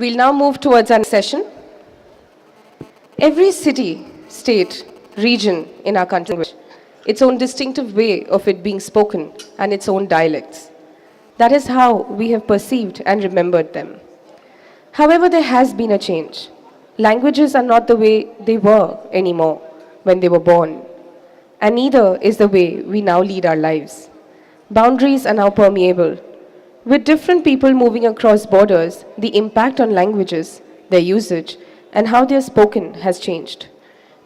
We'll now move towards our session. Every city, state, region in our country has its own distinctive way of it being spoken and its own dialects. That is how we have perceived and remembered them. However, there has been a change. Languages are not the way they were anymore when they were born, and neither is the way we now lead our lives. Boundaries are now permeable. With different people moving across borders, the impact on languages, their usage, and how they are spoken has changed.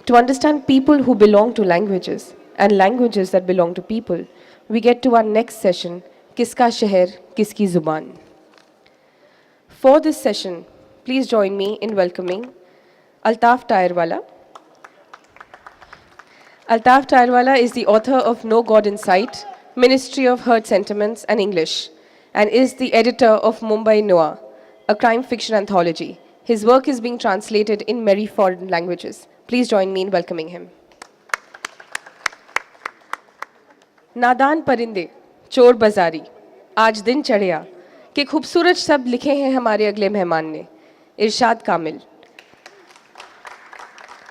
To understand people who belong to languages and languages that belong to people, we get to our next session, Kiska Sheher, Kiski Zuban. For this session, please join me in welcoming Altaf Tairwala. Altaf Tairwala is the author of No God in Sight, Ministry of Hurt Sentiments and English, and is the editor of Mumbai Noir, a crime fiction anthology. His work is being translated in many foreign languages. Please join me in welcoming him. नादान परिंदे, चोर बाजारी, आज दिन चढ़िया, के खूबसूरत शब्द लिखे हैं हमारे अगले मेहमान ने, इरशाद कामिल.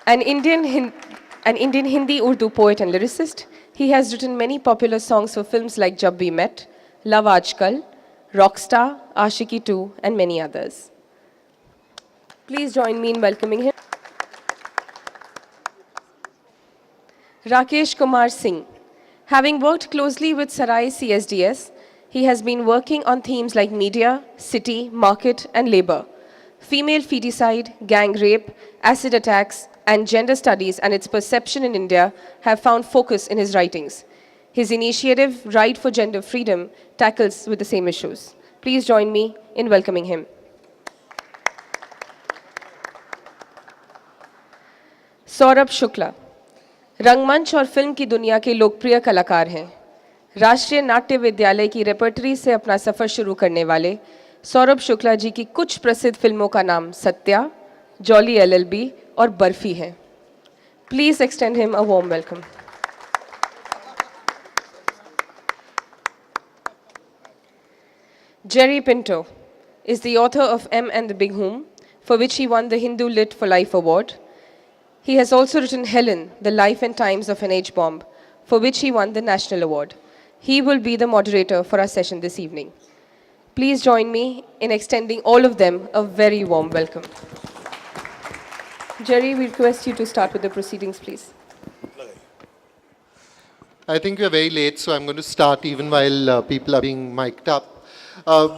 An Indian Hindi Urdu poet and lyricist, he has written many popular songs for films like Jab We Met, Love Aajkal, Rockstar, Aashiki 2, and many others. Please join me in welcoming him. Rakesh Kumar Singh. Having worked closely with Sarai CSDS, he has been working on themes like media, city, market, and labor, female feticide, gang rape, acid attacks, and gender studies and its perception in India have found focus in his writings. His initiative, Right for Gender Freedom, tackles with the same issues. Please join me in welcoming him. Saurabh Shukla रंगमंच और film की दुनिया के लोकप्रिय कलाकार हैं. राष्ट्रीय नाट्य विद्यालय की रेपर्टरी से अपना सफ़र शुरू करने वाले सौरभ शुक्ला जी की कुछ प्रसिद्ध फिल्मों का नाम सत्या, जॉली LLB और बर्फी है. Please extend him a warm welcome. Jerry Pinto is the author of M and the Big Whom, for which he won the Hindu Lit for Life Award. He has also written Helen, The Life and Times of an H-Bomb, for which he won the National Award. He will be the moderator for our session this evening. Please join me in extending all of them a very warm welcome. Jerry, we request you to start with the proceedings, please. I think we are very late, so I'm going to start even while people are being mic'd up.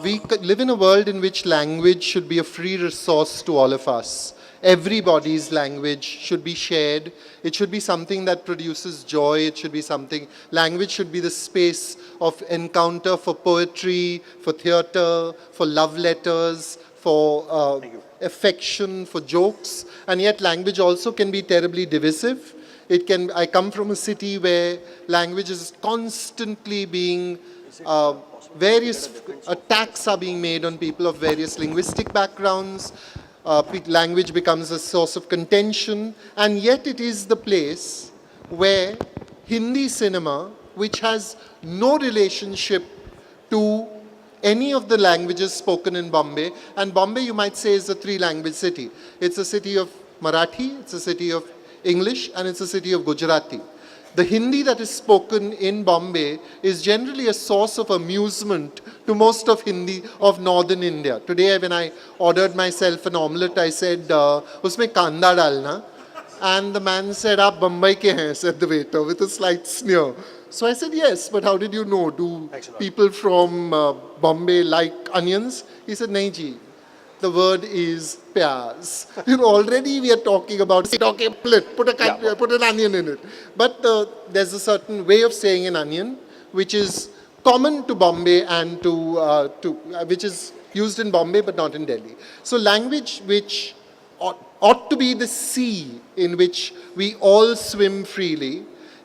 We live in a world in which language should be a free resource to all of us. Everybody's language should be shared. It should be something that produces joy. It should be something, language should be the space of encounter for poetry, for theater, for love letters, for affection, for jokes. And yet language also can be terribly divisive. I come from a city where language is constantly being, various attacks are being made on people of various linguistic backgrounds. Language becomes a source of contention, and yet it is the place where Hindi cinema, which has no relationship to any of the languages spoken in Bombay, and Bombay you might say is a three-language city. It's a city of Marathi, it's a city of English, and it's a city of Gujarati. The Hindi that is spoken in Bombay is generally a source of amusement to most of Hindi of northern India. Today when I ordered myself an omelette, I said, "Usme kanda dalna." And the man said, "Aap Bombay ke hain," said the waiter with a slight sneer. So I said, "Yes, but how did you know? Do people from Bombay like onions?" He said, "Nahi ji. The word is pyaz." You know, already we are talking about, okay, put an onion in it. But there's a certain way of saying an onion, which is common to Bombay and which is used in Bombay but not in Delhi. So language which ought to be the sea in which we all swim freely,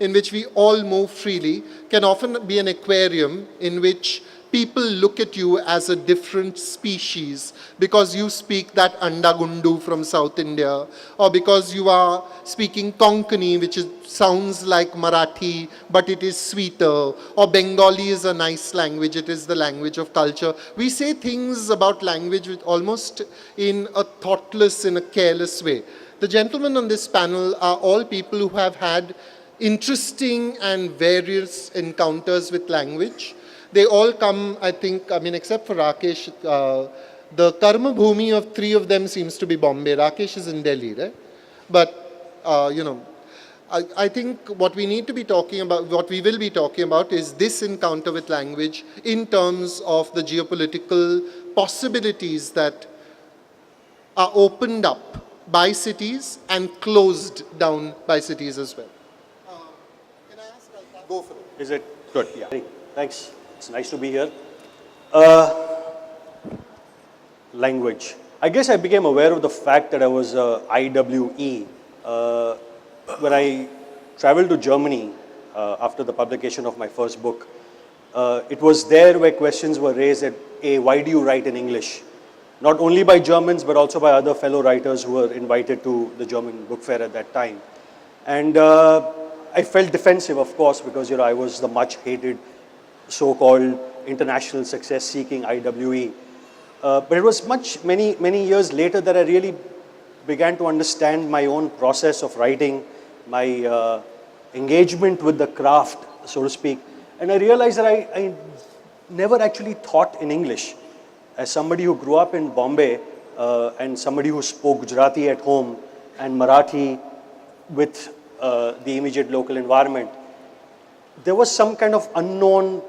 in which we all move freely, can often be an aquarium in which people look at you as a different species because you speak that Andagundu from South India, or because you are speaking Konkani, which sounds like Marathi, but it is sweeter, or Bengali is a nice language, it is the language of culture. We say things about language with almost in a thoughtless, in a careless way. The gentlemen on this panel are all people who have had interesting and various encounters with language. They all come, I think, except for Rakesh, the Karma Bhumi of three of them seems to be Bombay. Rakesh is in Delhi, right? But, I think what we need to be talking about, what we will be talking about is this encounter with language in terms of the geopolitical possibilities that are opened up by cities and closed down by cities as well. Can I ask? Go for it. Is it good? Yeah. Thanks. It's nice to be here. Language. I guess I became aware of the fact that I was IWE when I traveled to Germany after the publication of my first book. It was there where questions were raised that, A, why do you write in English? Not only by Germans, but also by other fellow writers who were invited to the German book fair at that time. And I felt defensive, of course, because I was the much hated so-called international success-seeking IWE. But it was many years later that I really began to understand my own process of writing, my engagement with the craft, so to speak. And I realized that I never actually thought in English. As somebody who grew up in Bombay and somebody who spoke Gujarati at home and Marathi with the immediate local environment, there was some kind of unknown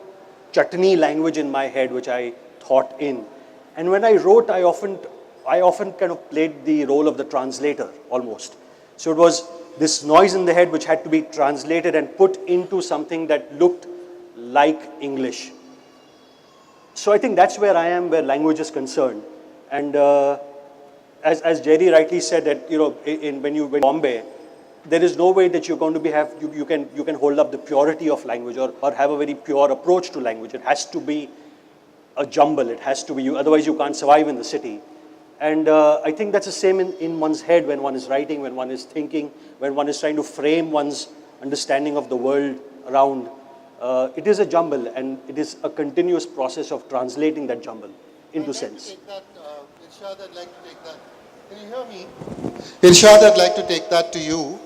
chutney language in my head which I thought in. And when I wrote, I often kind of played the role of the translator almost. So it was this noise in the head which had to be translated and put into something that looked like English. So I think that's where I am, where language is concerned. And as Jerry rightly said, that when you went to Bombay, there is no way that you're going to you can hold up the purity of language or have a very pure approach to language. It has to be a jumble. It has to be otherwise you can't survive in the city. And I think that's the same in one's head when one is writing, when one is thinking, when one is trying to frame one's understanding of the world around. It is a jumble, and it is a continuous process of translating that jumble into sense. Irshad, I'd like to take that. Can you hear me? Irshad, I'd like to take that to you.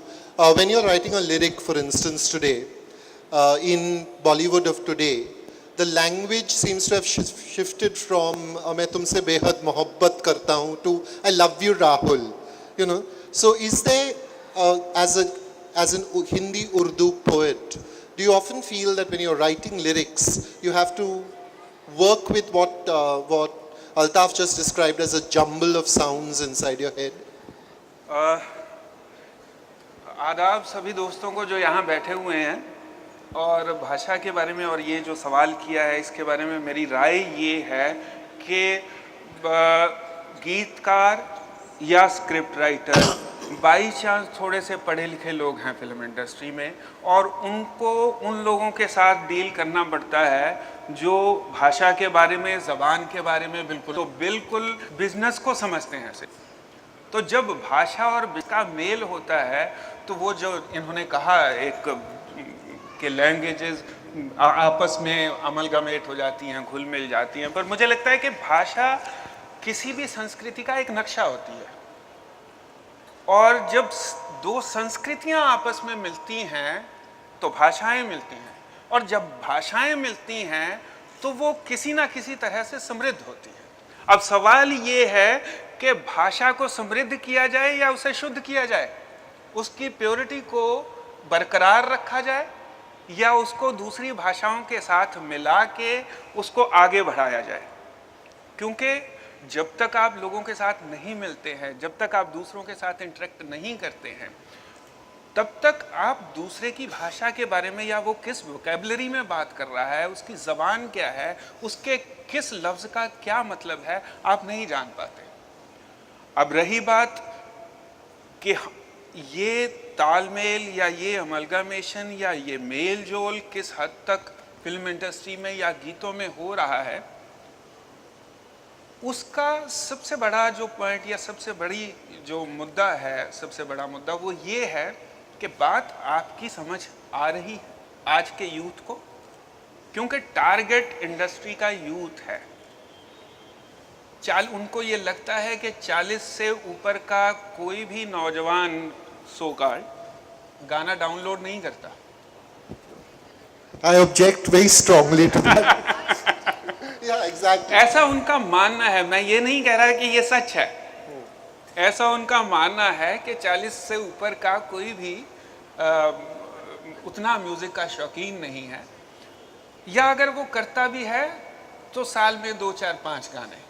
When you're writing a lyric, for instance, today, in Bollywood of today, the language seems to have shifted from "मैं तुमसे बेहद मोहब्बत करता हूँ" to "I love you, Rahul." So is there, as an Hindi Urdu poet, do you often feel that when you're writing lyrics, you have to work with what Altaf just described as a jumble of sounds inside your head? आदाब सभी दोस्तों को जो यहाँ बैठे हुए हैं, और भाषा के बारे में और ये जो सवाल किया है इसके बारे में मेरी राय ये है कि गीतकार या स्क्रिप्ट राइटर बाई चांस थोड़े से पढ़े लिखे लोग हैं फिल्म इंडस्ट्री में, और उनको उन लोगों के साथ डील करना पड़ता है जो भाषा के बारे में, ज़बान के बारे में बिल्कुल बिजनेस को समझते हैं सिर्फ। तो जब भाषा और का मेल होता है तो वो जो इन्होंने कहा एक कि लैंग्वेजेस आपस में अमलगमेट हो जाती हैं, घुल मिल जाती हैं, पर मुझे लगता है कि भाषा किसी भी संस्कृति का एक नक्शा होती है, और जब दो संस्कृतियां आपस में मिलती हैं तो भाषाएं मिलती हैं, और जब भाषाएं मिलती हैं तो वो किसी ना किसी तरह से समृद्ध होती है। अब सवाल ये है कि भाषा को समृद्ध किया जाए या उसे शुद्ध किया जाए, उसकी प्योरिटी को बरकरार रखा जाए या उसको दूसरी भाषाओं के साथ मिला के उसको आगे बढ़ाया जाए। क्योंकि जब तक आप लोगों के साथ नहीं मिलते हैं, जब तक आप दूसरों के साथ इंटरेक्ट नहीं करते हैं, तब तक आप दूसरे की भाषा के बारे में या वो किस वोकैबुलरी में बात कर रहा है, उसकी ज़बान क्या है, उसके किस लफ्ज़ का क्या मतलब है, आप नहीं जान पाते। अब रही बात कि ये तालमेल या ये अमलगमेशन या ये मेल जोल किस हद तक फिल्म इंडस्ट्री में या गीतों में हो रहा है, उसका सबसे बड़ा जो पॉइंट या सबसे बड़ी जो मुद्दा है, सबसे बड़ा मुद्दा वो ये है कि बात आपकी समझ आ रही है आज के यूथ को, क्योंकि टारगेट इंडस्ट्री का यूथ है। उनको ये लगता है कि 40 से ऊपर का कोई भी नौजवान सो कॉल्ड गाना डाउनलोड नहीं करता। I object very strongly to that. Yeah, exactly. ऐसा उनका मानना है, मैं ये नहीं कह रहा कि ये सच है, ऐसा उनका मानना है कि 40 से ऊपर का कोई भी उतना म्यूजिक का शौकीन नहीं है, या अगर वो करता भी है तो साल में 2 4 5 गाने।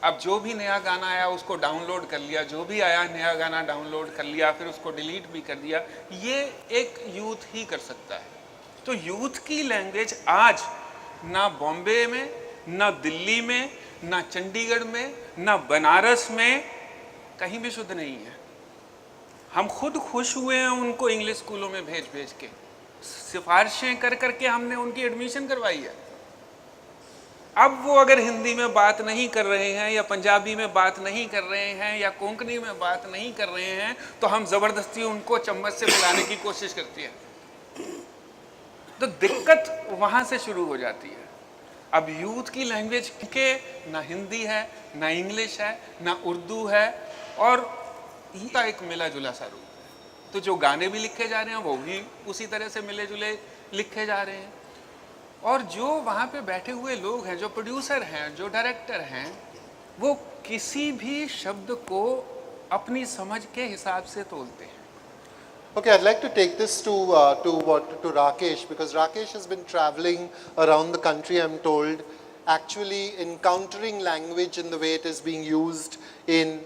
अब जो भी नया गाना आया उसको डाउनलोड कर लिया, जो भी आया नया गाना डाउनलोड कर लिया, फिर उसको डिलीट भी कर दिया। ये एक यूथ ही कर सकता है। तो यूथ की लैंग्वेज आज ना बॉम्बे में, ना दिल्ली में, ना चंडीगढ़ में, ना बनारस में कहीं भी शुद्ध नहीं है। हम खुद खुश हुए हैं उनको इंग्लिश स्कूलों में भेज भेज के, सिफारिशें कर करके हमने उनकी एडमिशन करवाई है। अब वो अगर हिंदी में बात नहीं कर रहे हैं या पंजाबी में बात नहीं कर रहे हैं या कोंकणी में बात नहीं कर रहे हैं तो हम ज़बरदस्ती उनको चम्मच से बुलाने की कोशिश करती है। तो दिक्कत वहाँ से शुरू हो जाती है। अब यूथ की लैंग्वेज के ना हिंदी है, ना इंग्लिश है, ना उर्दू है, और इसका एक मिला जुला सा रूप है। तो जो गाने भी लिखे जा रहे हैं वो भी उसी तरह से मिले जुले लिखे जा रहे हैं, और जो वहाँ पे बैठे हुए लोग हैं, जो प्रोड्यूसर हैं, जो डायरेक्टर हैं, वो किसी भी शब्द को अपनी समझ के हिसाब से तोलते हैं। Okay, I'd like to take this to Rakesh, because Rakesh has been traveling around the country, I'm told, actually encountering language in the way it is being used in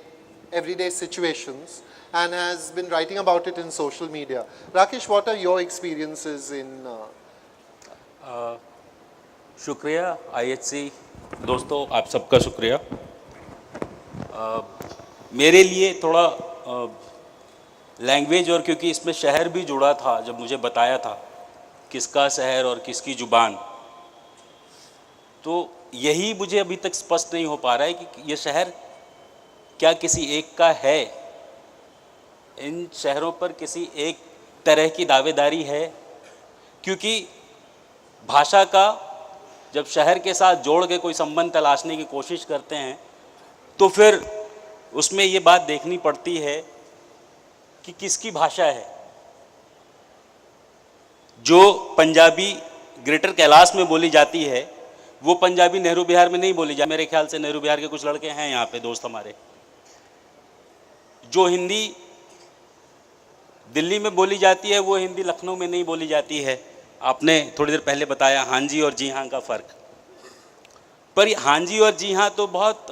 everyday situations, and has been writing about it in social media. Rakesh, what are your experiences in? शुक्रिया IHC दोस्तों, आप सबका शुक्रिया। मेरे लिए थोड़ा language, और क्योंकि इसमें शहर भी जुड़ा था, जब मुझे बताया था किसका शहर और किसकी ज़ुबान, तो यही मुझे अभी तक स्पष्ट नहीं हो पा रहा है कि ये शहर क्या किसी एक का है। इन शहरों पर किसी एक तरह की दावेदारी है, क्योंकि भाषा का जब शहर के साथ जोड़ के कोई संबंध तलाशने की कोशिश करते हैं तो फिर उसमें ये बात देखनी पड़ती है कि किसकी भाषा है। जो पंजाबी ग्रेटर कैलाश में बोली जाती है वो पंजाबी नेहरू बिहार में नहीं बोली जाती। मेरे ख्याल से नेहरू बिहार के कुछ लड़के हैं यहाँ पे, दोस्त हमारे। जो हिंदी दिल्ली में बोली जाती है वो हिंदी लखनऊ में नहीं बोली जाती है। आपने थोड़ी देर पहले बताया हाँ जी और जी हाँ का फ़र्क, पर हाँ जी और जी हाँ तो बहुत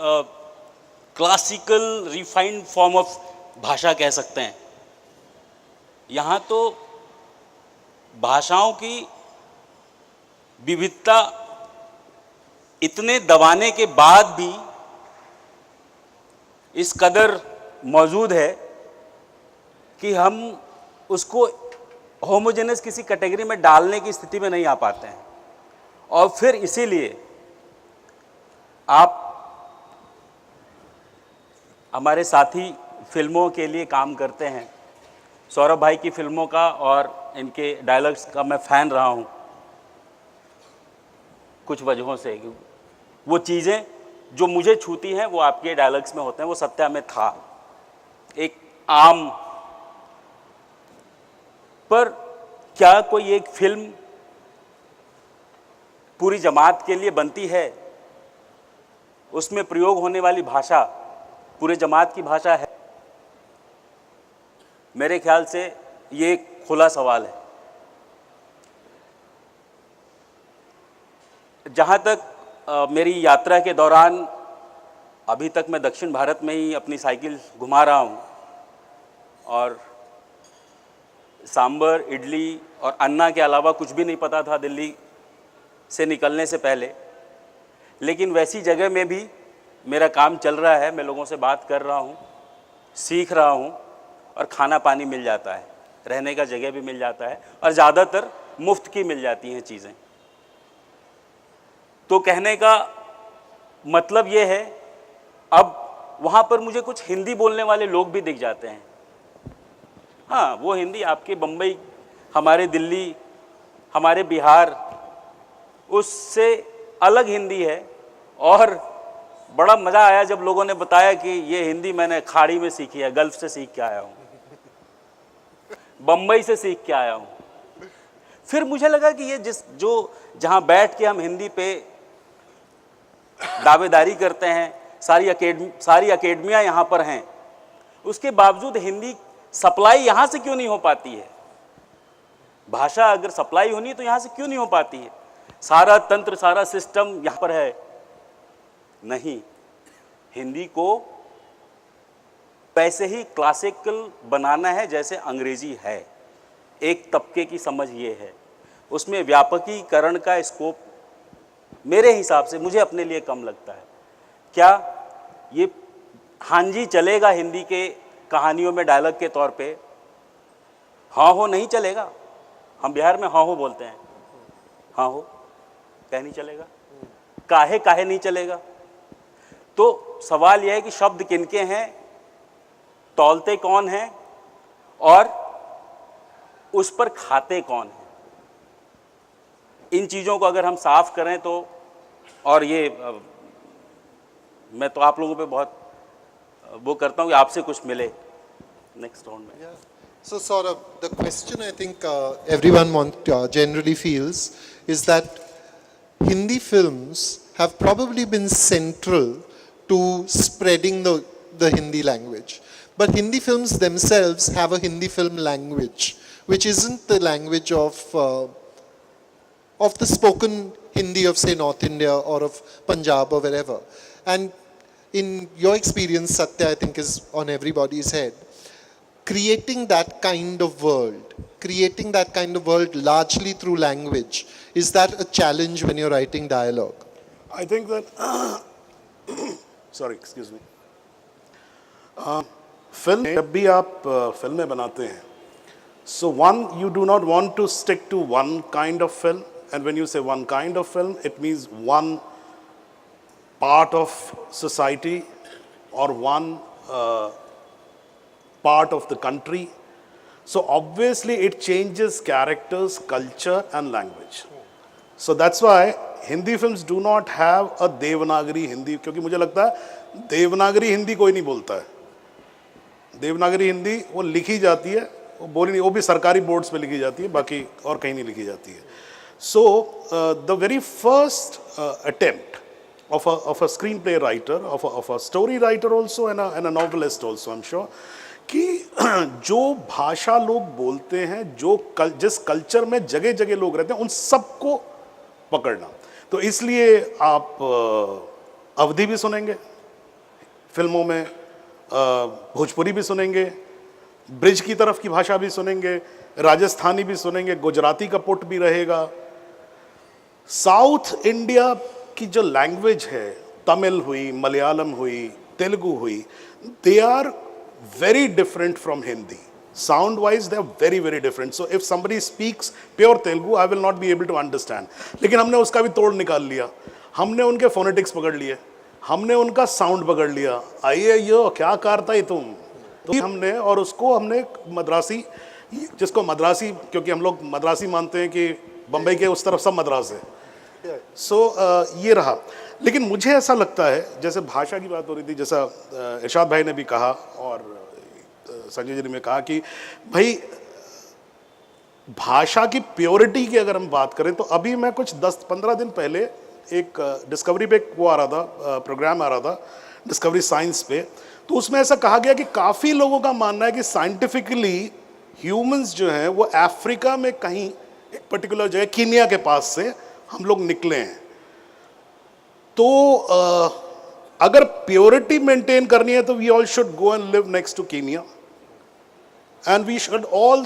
क्लासिकल रिफाइंड फॉर्म ऑफ भाषा कह सकते हैं। यहाँ तो भाषाओं की विविधता इतने दबाने के बाद भी इस कदर मौजूद है कि हम उसको होमोजेनस किसी कैटेगरी में डालने की स्थिति में नहीं आ पाते हैं। और फिर इसीलिए आप हमारे साथी फिल्मों के लिए काम करते हैं। सौरभ भाई की फिल्मों का और इनके डायलॉग्स का मैं फ़ैन रहा हूँ कुछ वजहों से। वो चीज़ें जो मुझे छूती हैं वो आपके डायलॉग्स में होते हैं। वो सत्या में था एक आम, पर क्या कोई एक फिल्म पूरी जमात के लिए बनती है, उसमें प्रयोग होने वाली भाषा पूरे जमात की भाषा है? मेरे ख्याल से ये एक खुला सवाल है। जहाँ तक मेरी यात्रा के दौरान अभी तक मैं दक्षिण भारत में ही अपनी साइकिल घुमा रहा हूँ और सांबर, इडली और अन्ना के अलावा कुछ भी नहीं पता था दिल्ली से निकलने से पहले। लेकिन वैसी जगह में भी मेरा काम चल रहा है, मैं लोगों से बात कर रहा हूँ, सीख रहा हूँ और खाना पानी मिल जाता है, रहने का जगह भी मिल जाता है और ज़्यादातर मुफ्त की मिल जाती हैं चीज़ें। तो कहने का मतलब ये है, अब वहाँ पर मुझे कुछ हिंदी बोलने वाले लोग भी दिख जाते हैं। हाँ, वो हिंदी आपके बम्बई, हमारे दिल्ली, हमारे बिहार, उससे अलग हिंदी है। और बड़ा मज़ा आया जब लोगों ने बताया कि ये हिंदी मैंने खाड़ी में सीखी है, गल्फ से सीख के आया हूँ, बम्बई से सीख के आया हूँ। फिर मुझे लगा कि ये जहाँ बैठ के हम हिंदी पे दावेदारी करते हैं, सारी अकेडमियाँ यहाँ पर हैं, उसके बावजूद हिंदी सप्लाई यहाँ से क्यों नहीं हो पाती है? भाषा अगर सप्लाई होनी है तो यहाँ से क्यों नहीं हो पाती है? सारा तंत्र, सारा सिस्टम यहाँ पर है। नहीं, हिंदी को वैसे ही क्लासिकल बनाना है जैसे अंग्रेजी है। एक तबके की समझ ये है, उसमें व्यापकीकरण का स्कोप मेरे हिसाब से, मुझे अपने लिए कम लगता है। क्या ये हाँ जी चलेगा हिंदी के कहानियों में डायलॉग के तौर पे? हाँ हो नहीं चलेगा। हम बिहार में हाँ हो बोलते हैं, हाँ हो कह नहीं चलेगा, काहे नहीं चलेगा। तो सवाल यह है कि शब्द किनके हैं, तौलते कौन हैं और उस पर खाते कौन हैं। इन चीज़ों को अगर हम साफ करें तो, और ये मैं तो आप लोगों पे बहुत वो करता हूँ कि आपसे कुछ मिले नेक्स्ट राउंड में। So sort of the question I think everyone generally feels is that Hindi films have probably been central to spreading the Hindi language. But Hindi films themselves have a Hindi film language, which isn't the language of the spoken Hindi of say North India or of Punjab or wherever. And in your experience, Satya, I think is on everybody's head. Creating that kind of world largely through language, is that a challenge when you're writing dialogue? I think that, sorry, excuse me. Film जब भी आप फिल्में बनाते हैं, so one, you do not want to stick to one kind of film, and when you say one kind of film, it means one part of society or one part of the country. So obviously it changes characters, culture and language. So that's why Hindi films do not have a Devanagari Hindi, क्योंकि मुझे लगता है देवनागरी हिंदी कोई नहीं बोलता है। देवनागरी हिंदी वो लिखी जाती है, वो बोली नहीं, वो भी सरकारी बोर्ड्स पे लिखी जाती है, बाकी और कहीं नहीं लिखी जाती है। So the very first attempt of a screenplay writer, of a story writer also and a novelist also, I'm sure, कि जो भाषा लोग बोलते हैं, जिस कल्चर में जगह जगह लोग रहते हैं, उन सबको पकड़ना। तो इसलिए आप अवधी भी सुनेंगे फिल्मों में, भोजपुरी भी सुनेंगे, ब्रिज की तरफ की भाषा भी सुनेंगे, राजस्थानी भी सुनेंगे, गुजराती का पुट भी रहेगा। साउथ इंडिया की जो लैंग्वेज है, तमिल हुई, मलयालम हुई, तेलुगु हुई, they are very different from Hindi. Sound wise, they are very, very different. So if somebody speaks pure Telugu, I will not be able to understand. लेकिन हमने उसका भी तोड़ निकाल लिया, हमने उनके phonetics पकड़ लिए, हमने उनका sound पकड़ लिया। आइए यो क्या करता है तुम, तो हमने, और उसको हमने मद्रासी, जिसको मद्रासी, क्योंकि हम लोग मद्रासी मानते हैं कि बम्बई के उस तरफ सब मद्रास है। So ये रहा। लेकिन मुझे ऐसा लगता है, जैसे भाषा की बात हो रही थी, जैसा इरशाद भाई ने भी कहा और संजय जी ने कहा कि भाई भाषा की प्योरिटी की अगर हम बात करें, तो अभी मैं कुछ 10-15 दिन पहले एक डिस्कवरी पे वो आ रहा था, प्रोग्राम आ रहा था डिस्कवरी साइंस पे, तो उसमें ऐसा कहा गया कि काफ़ी लोगों का मानना है कि साइंटिफिकली ह्यूमंस जो हैं वो अफ्रीका में कहीं एक पर्टिकुलर जगह कीनिया के पास से हम लोग निकले हैं। तो अगर प्योरिटी मेंटेन करनी है तो we all should go and live next to Kenya, and we should all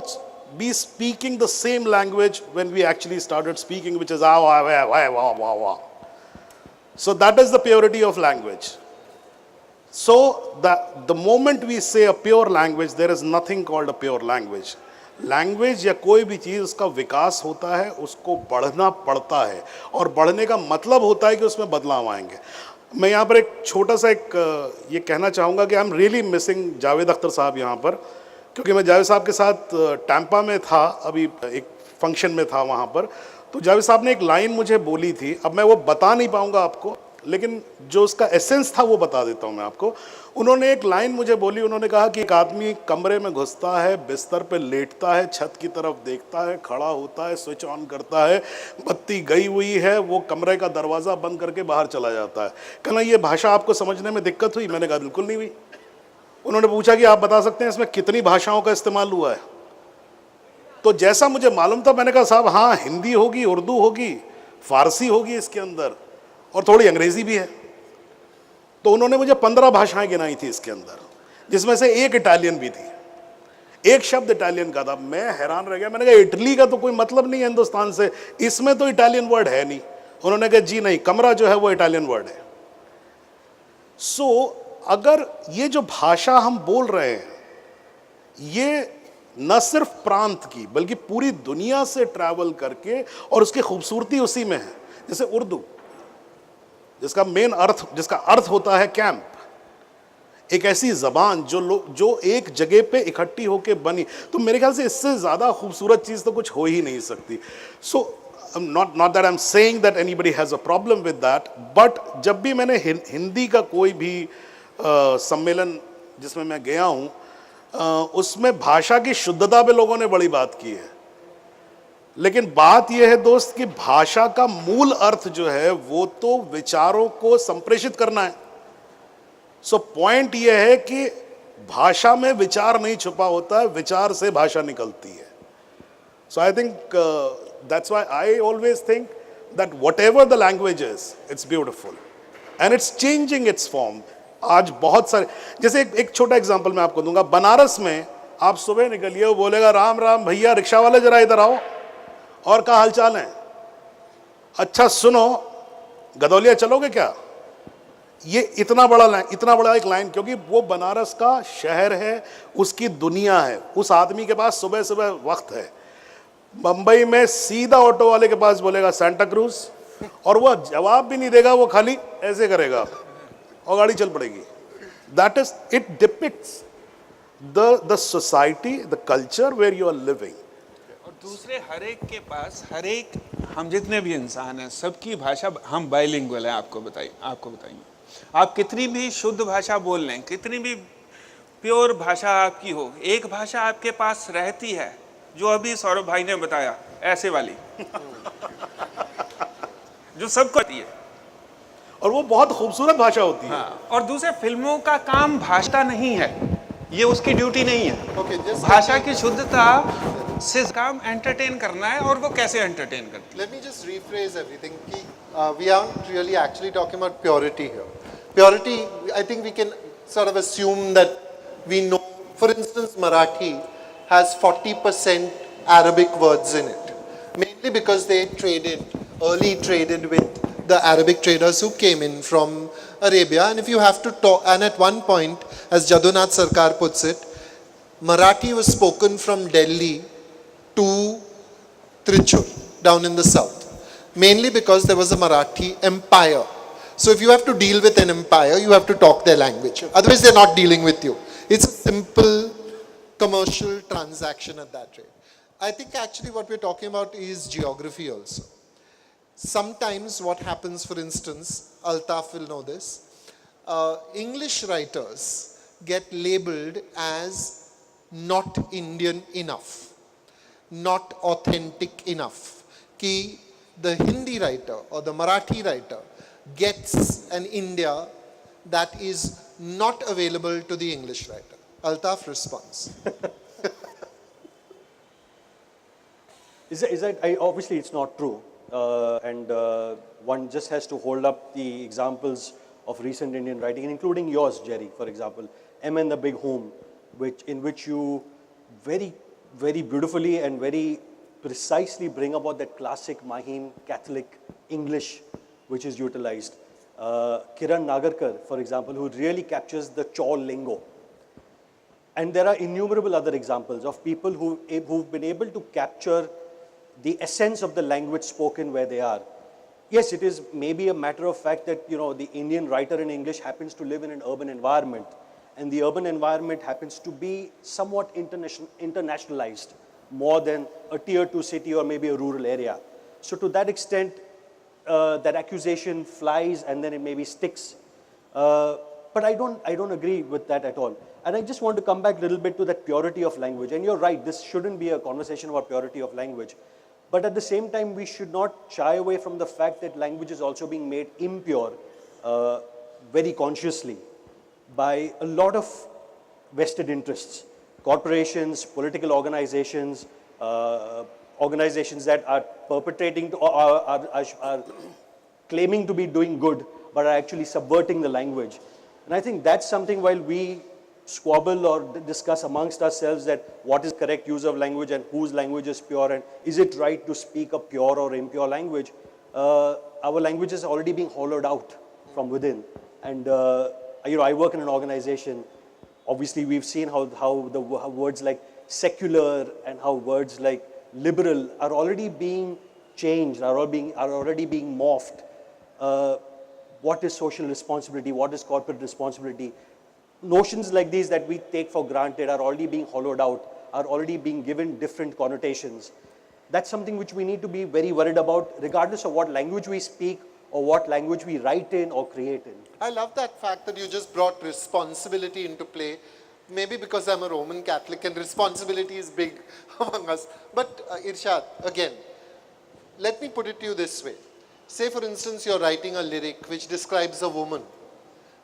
be speaking the same language when we actually started speaking, which is वाह। So that is the purity of language. So the moment we say a pure language, there is nothing called a pure language. Language या कोई भी चीज़, उसका विकास होता है, उसको बढ़ना पड़ता है, और बढ़ने का मतलब होता है कि उसमें बदलाव आएंगे। मैं यहाँ पर एक छोटा सा ये कहना चाहूँगा कि I am really missing Javed Akhtar साहब यहाँ पर, क्योंकि मैं जावेद साहब के साथ टैंपा में था, अभी एक फंक्शन में था वहाँ पर। तो जावेद साहब ने एक लाइन मुझे बोली थी, अब मैं वो बता नहीं पाऊँगा आपको, लेकिन जो उसका एसेंस था वो बता देता हूँ मैं आपको। उन्होंने एक लाइन मुझे बोली, उन्होंने कहा कि एक आदमी कमरे में घुसता है, बिस्तर पे लेटता है, छत की तरफ देखता है, खड़ा होता है, स्विच ऑन करता है, बत्ती गई हुई है, वो कमरे का दरवाज़ा बंद करके बाहर चला जाता है। कहना ये भाषा आपको समझने में दिक्कत हुई? मैंने कहा बिल्कुल नहीं हुई। उन्होंने पूछा कि आप बता सकते हैं इसमें कितनी भाषाओं का इस्तेमाल हुआ है? तो जैसा मुझे मालूम था, मैंने कहा साहब हाँ, हिंदी होगी, उर्दू होगी, फारसी होगी इसके अंदर, और थोड़ी अंग्रेज़ी भी है। तो उन्होंने मुझे 15 भाषाएं गिनाई थी इसके अंदर, जिसमें से एक इटालियन भी थी, एक शब्द इटालियन का था। मैं हैरान रह गया, मैंने कहा इटली का तो कोई मतलब नहीं है हिंदुस्तान से, इसमें तो इटालियन वर्ड है नहीं। उन्होंने कहा जी नहीं, कमरा जो है वो इटालियन वर्ड है। सो अगर ये जो भाषा हम बोल रहे हैं, ये न सिर्फ प्रांत की बल्कि पूरी दुनिया से ट्रैवल करके, और उसकी खूबसूरती उसी में है। जैसे उर्दू, जिसका मेन अर्थ, जिसका अर्थ होता है कैंप, एक ऐसी जबान जो एक जगह पे इकट्ठी होके बनी, तो मेरे ख्याल से इससे ज़्यादा खूबसूरत चीज़ तो कुछ हो ही नहीं सकती। सो not that I'm saying that anybody has a problem with that, but जब भी मैंने हिंदी का कोई भी सम्मेलन जिसमें मैं गया हूँ, उसमें भाषा की शुद्धता पे लोगों ने बड़ी बात की है। लेकिन बात यह है दोस्त कि भाषा का मूल अर्थ जो है वो तो विचारों को संप्रेषित करना है। सो पॉइंट यह है कि भाषा में विचार नहीं छुपा होता है, विचार से भाषा निकलती है। So I think that's why I always think that whatever the language is, it's beautiful and it's changing its form. आज बहुत सारे, जैसे एक छोटा एग्जांपल मैं आपको दूंगा। बनारस में आप सुबह निकलिए, वो बोलेगा राम राम भैया, रिक्शा वाले जरा इधर आओ, और क्या हाल चाल है? अच्छा सुनो, गदौलिया चलोगे क्या? ये इतना बड़ा एक लाइन, क्योंकि वो बनारस का शहर है, उसकी दुनिया है, उस आदमी के पास सुबह सुबह वक्त है। मुंबई में सीधा ऑटो वाले के पास बोलेगा सेंटा क्रूज, और वो जवाब भी नहीं देगा, वो खाली ऐसे करेगा और गाड़ी चल पड़ेगी। That is, it depicts the society, the culture where you are living. और दूसरे हर एक के पास, हर एक, हम जितने भी इंसान हैं, सबकी भाषा, हम बाइलिंगुअल हैं। आपको बताइए, आप कितनी भी शुद्ध भाषा बोल लें, कितनी भी प्योर भाषा आपकी हो, एक भाषा आपके पास रहती है जो अभी सौरभ भाई ने बताया, ऐसे वाली जो सबको आती है, और वो बहुत खूबसूरत भाषा होती है। हाँ। और दूसरे फिल्मों का काम भाषा नहीं है, ये उसकी ड्यूटी नहीं है। Okay, just भाषा की शुद्धता से काम एंटरटेन करना है, और वो कैसे एंटरटेन करती है। Let me just rephrase everything. We aren't really actually talking about purity here. Purity, I think we can sort of assume that we know. For instance, Marathi has 40% Arabic words in it, mainly because they early traded with the Arabic traders who came in from Arabia. And if you have to talk, and at one point, as Jadunath Sarkar puts it, Marathi was spoken from Delhi to Trichur, down in the south, mainly because there was a Marathi empire. So if you have to deal with an empire, you have to talk their language. Otherwise, they're not dealing with you. It's a simple commercial transaction at that rate. I think actually what we're talking about is geography also. Sometimes what happens, for instance, Altaf will know this, English writers get labeled as not Indian enough, not authentic enough. Ki the Hindi writer or the Marathi writer gets an India that is not available to the English writer. Altaf responds. Is that obviously it's not true, and one just has to hold up the examples of recent Indian writing, including yours, Jerry, for example, M and the Big Home, in which you very, very beautifully and very precisely bring about that classic Mahim Catholic English which is utilized. Kiran Nagarkar, for example, who really captures the Chawl lingo. And there are innumerable other examples of people who've been able to capture the essence of the language spoken where they are. Yes, it is maybe a matter of fact that, you know, the Indian writer in English happens to live in an urban environment, and the urban environment happens to be somewhat internationalized more than a tier 2 city or maybe a rural area. So to that extent, that accusation flies and then it maybe sticks. But I don't agree with that at all. And I just want to come back a little bit to that purity of language. And you're right, this shouldn't be a conversation about purity of language. But at the same time, we should not shy away from the fact that language is also being made impure very consciously by a lot of vested interests. Corporations, political organizations, organizations that are perpetrating or are claiming to be doing good, but are actually subverting the language. And I think that's something, while we squabble or discuss amongst ourselves that what is correct use of language and whose language is pure and is it right to speak a pure or impure language, our language is already being hollowed out from within. And you know, I work in an organization. Obviously, we've seen how how words like secular and how words like liberal are already being changed, are already being morphed. What is social responsibility? What is corporate responsibility? Notions like these that we take for granted are already being hollowed out, are already being given different connotations. That's something which we need to be very worried about, regardless of what language we speak or what language we write in or create in. I love that fact that you just brought responsibility into play. Maybe because I'm a Roman Catholic and responsibility is big among us. But Irshad, again, let me put it to you this way. Say for instance, you're writing a lyric which describes a woman.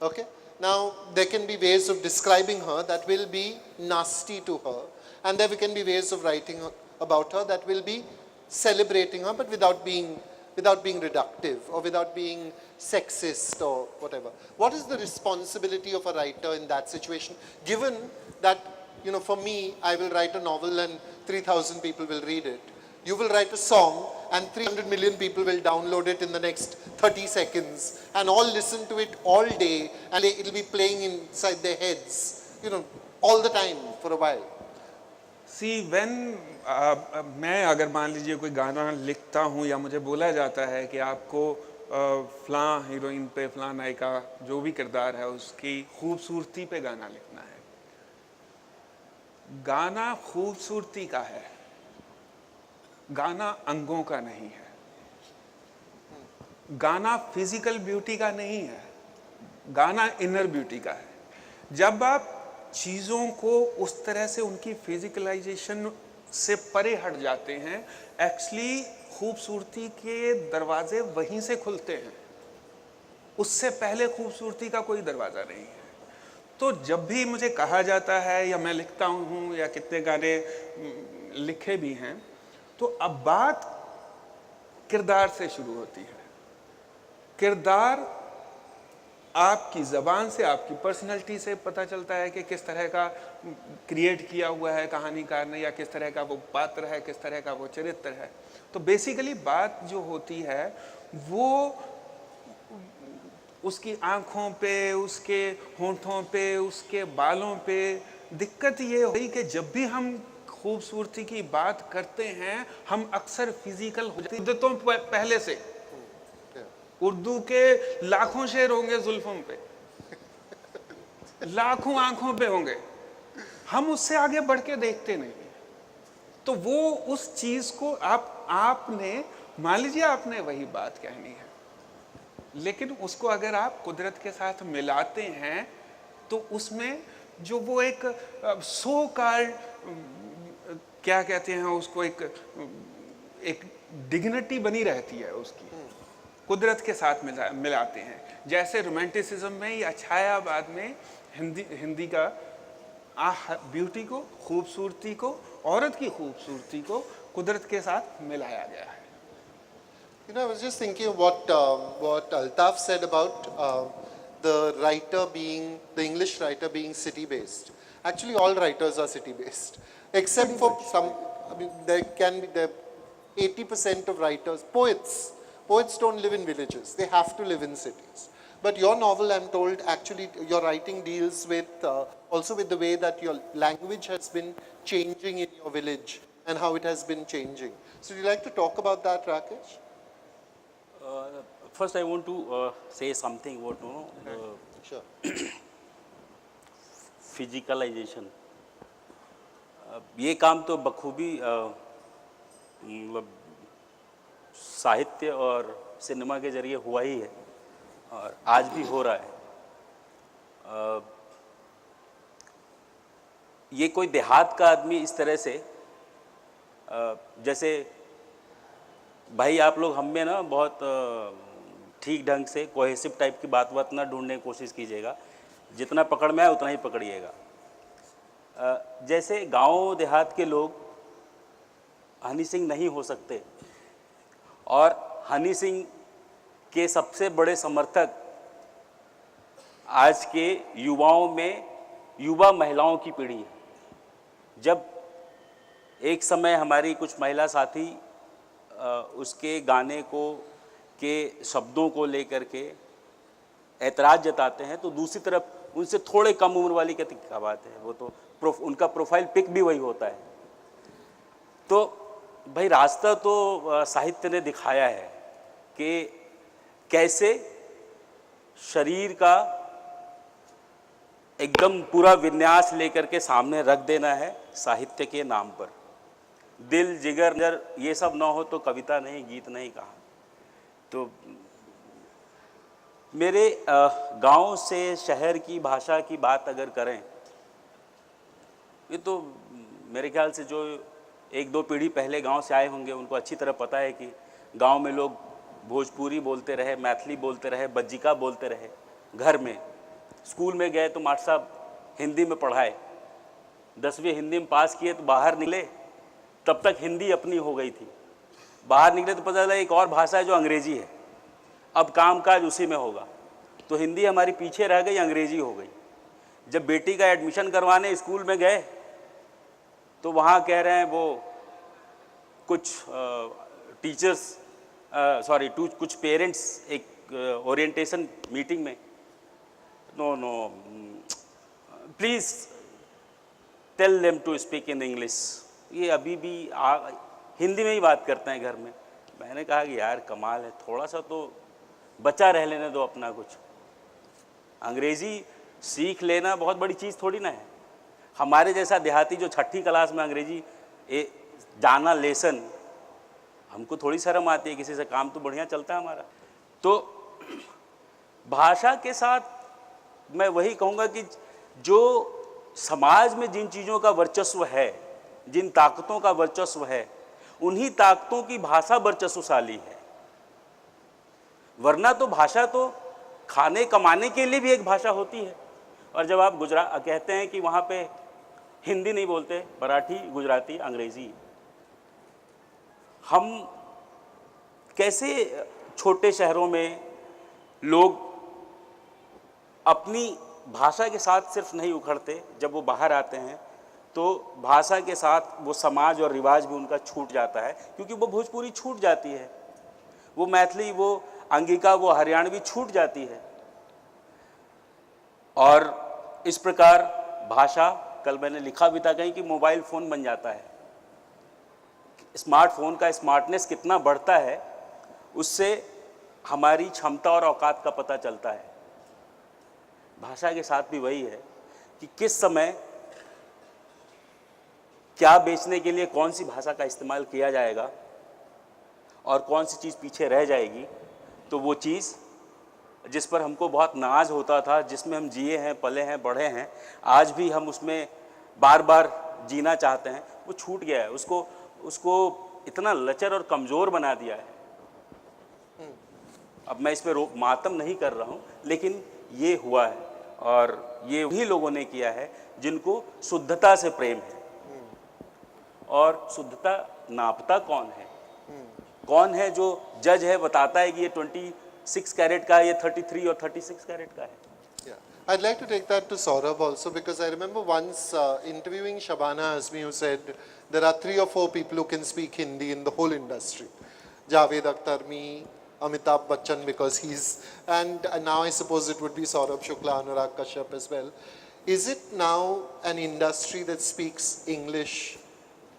Okay? Now, there can be ways of describing her that will be nasty to her. And there can be ways of writing about her that will be celebrating her, but without being reductive or without being sexist or whatever. What is the responsibility of a writer in that situation, given that, you know, for me, I will write a novel and 3,000 people will read it. You will write a song and 300 million people will download it in the next 30 seconds and all listen to it all day, and it will be playing inside their heads, you know, all the time for a while. See when मैं अगर मान लीजिए कोई गाना लिखता हूँ या मुझे बोला जाता है कि आपको फ़लाँ हीरोइन पे फ़लाँ नायिका जो भी किरदार है उसकी खूबसूरती पे गाना लिखना है, गाना खूबसूरती का है, गाना अंगों का नहीं है, गाना फिजिकल ब्यूटी का नहीं है, गाना इनर ब्यूटी का है। जब आप चीज़ों को उस तरह से उनकी फिजिकलाइजेशन से परे हट जाते हैं, एक्चुअली खूबसूरती के दरवाजे वहीं से खुलते हैं, उससे पहले खूबसूरती का कोई दरवाज़ा नहीं है। तो जब भी मुझे कहा जाता है या मैं लिखता हूँ या कितने गाने लिखे भी हैं, तो अब बात किरदार से शुरू होती है। किरदार आपकी ज़बान से, आपकी पर्सनैलिटी से पता चलता है कि किस तरह का क्रिएट किया हुआ है कहानीकार ने, या किस तरह का वो पात्र है, किस तरह का वो चरित्र है। तो बेसिकली बात जो होती है वो उसकी आँखों पे, उसके होंठों पे, उसके बालों पे। दिक्कत ये हुई कि जब भी हम खूबसूरती की बात करते हैं, हम अक्सर फिजिकल हो जाते हैं। तो पहले से उर्दू के लाखों शेर होंगे जुल्फों पे, लाखों आंखों पे होंगे, हम उससे आगे बढ़ के देखते नहीं। तो वो उस चीज को आपने मान लीजिए आपने वही बात कहनी है, लेकिन उसको अगर आप कुदरत के साथ मिलाते हैं तो उसमें जो वो एक सो कॉल्ड क्या कहते हैं उसको, एक डिग्निटी बनी रहती है उसकी, कुदरत के साथ मिलाते हैं। जैसे रोमांटिसिज्म में या छायावाद में हिंदी का ब्यूटी को, खूबसूरती को, औरत की खूबसूरती को कुदरत के साथ मिलाया गया है। You know, I was just thinking of what Altaf said about the English writer being city-based. Actually, all writers are city-based, except for some. I mean, there 80% of writers, poets don't live in villages. They have to live in cities. But your novel, I'm told, actually your writing deals with also with the way that your language has been changing in your village and how it has been changing. So would you like to talk about that, Rakesh? First, I want to say something about Sure. फिजिकलाइजेशन. ये काम तो बखूबी मतलब साहित्य और cinema के जरिए हुआ ही है और आज भी हो रहा है. ये कोई देहात का आदमी इस तरह से जैसे भाई आप लोग हम में ना बहुत ठीक ढंग से कोहेसिव टाइप की बात ना ढूंढने की कोशिश कीजिएगा. जितना पकड़ में आए उतना ही पकड़िएगा. जैसे गांव देहात के लोग हनी सिंह नहीं हो सकते और हनी सिंह के सबसे बड़े समर्थक आज के युवाओं में युवा महिलाओं की पीढ़ी है. जब एक समय हमारी कुछ महिला साथी उसके गाने को के शब्दों को लेकर के ऐतराज़ जताते हैं तो दूसरी तरफ उनसे थोड़े कम उम्र वाली कहती क्या बात है, वो तो उनका प्रोफाइल पिक भी वही होता है. तो भाई रास्ता तो साहित्य ने दिखाया है कि कैसे शरीर का एकदम पूरा विन्यास लेकर के सामने रख देना है साहित्य के नाम पर. दिल जिगर ये सब ना हो तो कविता नहीं, गीत नहीं कहा. तो मेरे गांव से शहर की भाषा की बात अगर करें, ये तो मेरे ख्याल से जो एक दो पीढ़ी पहले गांव से आए होंगे उनको अच्छी तरह पता है कि गांव में लोग भोजपुरी बोलते रहे, मैथिली बोलते रहे, बज्जिका बोलते रहे. घर में स्कूल में गए तो मास्टर साहब हिंदी में पढ़ाए, 10वीं हिंदी में पास किए तो बाहर निकले तब तक हिंदी अपनी हो गई थी. बाहर निकले तो पता चला एक और भाषा है जो अंग्रेज़ी है. अब काम काज उसी में होगा तो हिंदी हमारी पीछे रह गई, अंग्रेज़ी हो गई. जब बेटी का एडमिशन करवाने स्कूल में गए तो वहाँ कह रहे हैं वो कुछ टीचर्स कुछ पेरेंट्स एक ओरिएंटेशन मीटिंग में, no please tell them to speak in English. ये अभी भी हिंदी में ही बात करते हैं घर में. मैंने कहा कि यार कमाल है, थोड़ा सा तो बचा रह लेने दो अपना कुछ. अंग्रेज़ी सीख लेना बहुत बड़ी चीज़ थोड़ी ना है. हमारे जैसा देहाती जो 6ठी क्लास में अंग्रेज़ी जाना लेसन, हमको थोड़ी शर्म आती है, किसी से काम तो बढ़िया चलता है हमारा. तो भाषा के साथ मैं वही कहूँगा कि जो समाज में जिन चीज़ों का वर्चस्व है, जिन ताकतों का वर्चस्व है, उन्हीं ताकतों की भाषा वर्चस्वशाली है. वरना तो भाषा तो खाने कमाने के लिए भी एक भाषा होती है. और जब आप कहते हैं कि वहाँ पे हिंदी नहीं बोलते, मराठी, गुजराती, अंग्रेज़ी, हम कैसे छोटे शहरों में लोग अपनी भाषा के साथ सिर्फ नहीं उखड़ते, जब वो बाहर आते हैं तो भाषा के साथ वो समाज और रिवाज भी उनका छूट जाता है. क्योंकि वो भोजपुरी छूट जाती है, वो मैथिली, वो अंगिका, वो हरियाणवी छूट जाती है. और इस प्रकार भाषा, कल मैंने लिखा भी था कहीं कि मोबाइल फ़ोन बन जाता है. स्मार्टफोन का स्मार्टनेस कितना बढ़ता है उससे हमारी क्षमता और औकात का पता चलता है. भाषा के साथ भी वही है कि किस समय क्या बेचने के लिए कौन सी भाषा का इस्तेमाल किया जाएगा और कौन सी चीज़ पीछे रह जाएगी. तो वो चीज़ जिस पर हमको बहुत नाज होता था, जिसमें हम जिए हैं, पले हैं, बढ़े हैं, आज भी हम उसमें बार बार जीना चाहते हैं, वो छूट गया है. उसको इतना लचर और कमज़ोर बना दिया है. अब मैं इस पर मातम नहीं कर रहा हूँ, लेकिन ये हुआ है और ये वही लोगों ने किया है जिनको शुद्धता से प्रेम है. और शुद्धता नापता कौन है? कौन है जो जज है, बताता है कि ये 26 कैरेट का है, ये 33 और 36 कैरेट का है? Yeah. I'd like to take that to Saurabh also, because I remember once interviewing Shabana Azmi, who said there are 3 or 4 people who can speak Hindi in the whole industry. Javed Akhtar, me, Amitabh Bachchan because he's, and now I suppose it would be Saurabh Shukla, Anurag Kashyap as well. Is it now an industry that speaks English?